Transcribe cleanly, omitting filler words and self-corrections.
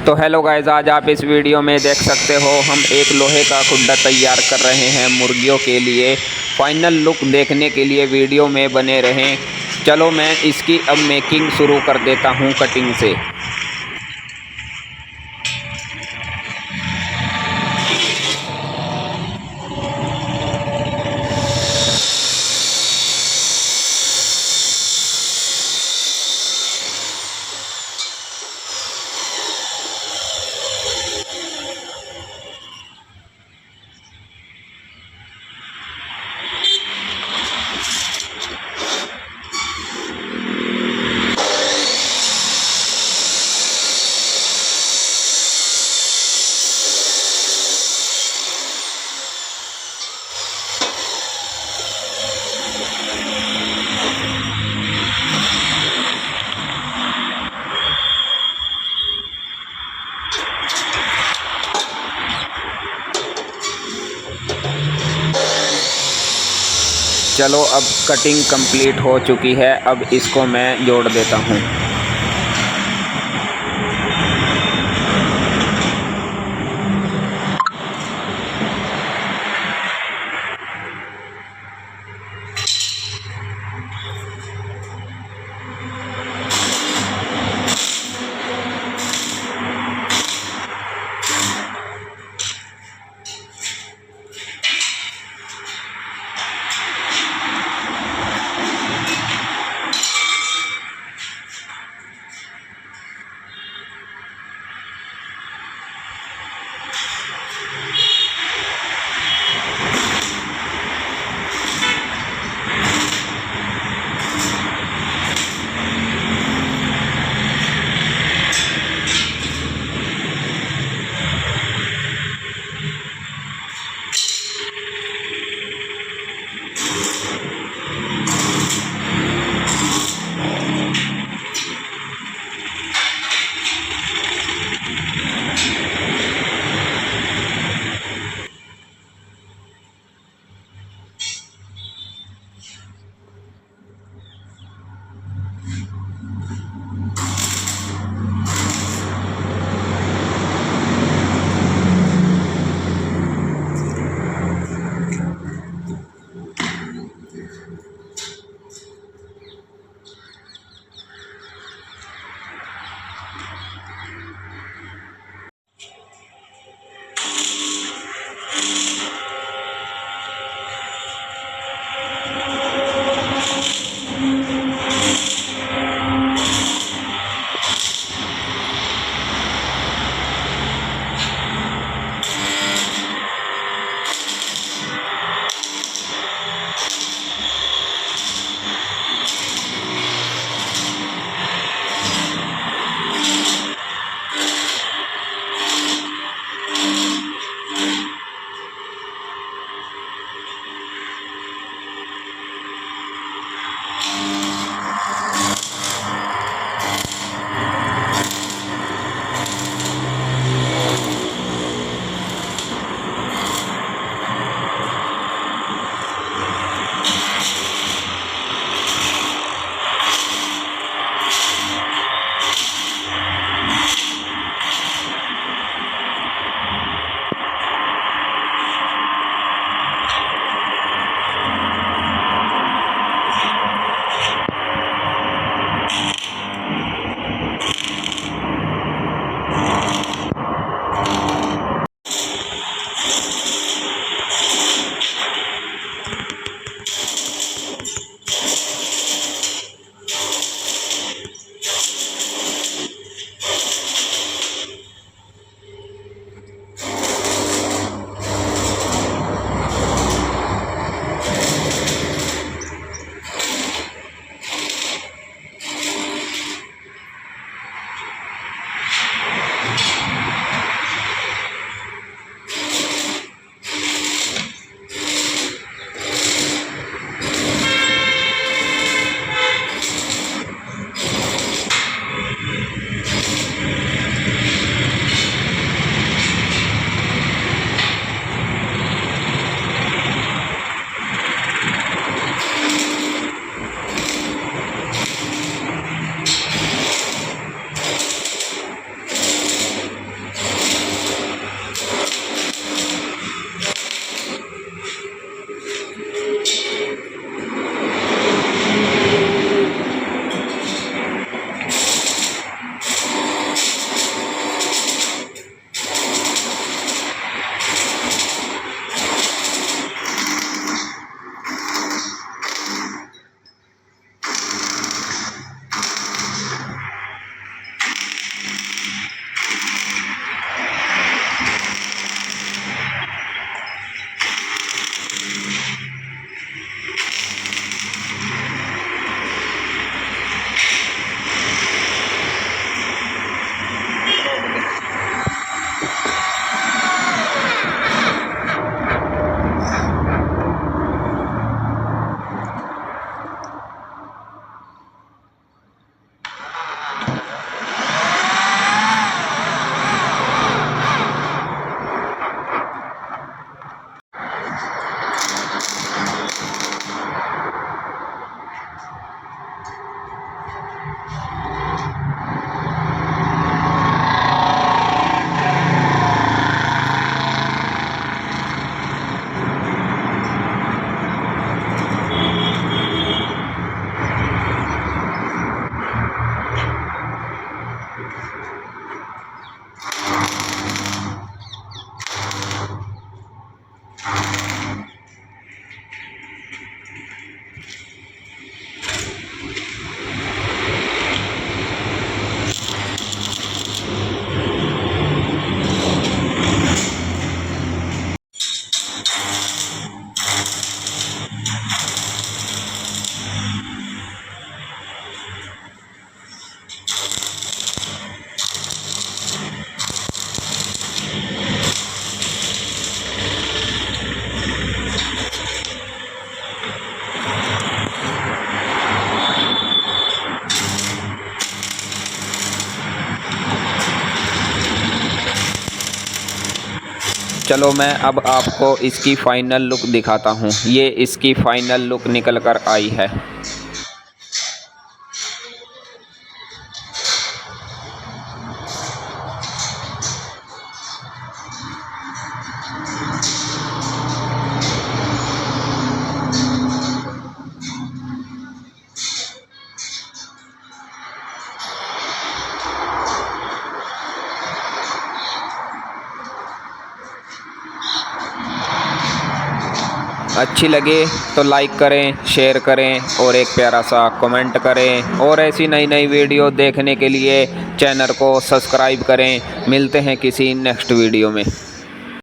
तो hello guys, आज आप इस वीडियो में देख सकते हो हम एक लोहे का गुड्डा तैयार कर रहे हैं मुर्गियों के लिए। फाइनल लुक देखने के लिए वीडियो में बने रहें। चलो मैं इसकी अब मेकिंग शुरू कर देता हूँ कटिंग से। चलो अब कटिंग कंप्लीट हो चुकी है, अब इसको मैं जोड़ देता हूँ। चलो मैं अब आपको इसकी फ़ाइनल लुक दिखाता हूँ। ये इसकी फ़ाइनल लुक निकल कर आई है। अच्छी लगे तो लाइक करें, शेयर करें और एक प्यारा सा कमेंट करें। और ऐसी नई नई वीडियो देखने के लिए चैनल को सब्सक्राइब करें। मिलते हैं किसी नेक्स्ट वीडियो में।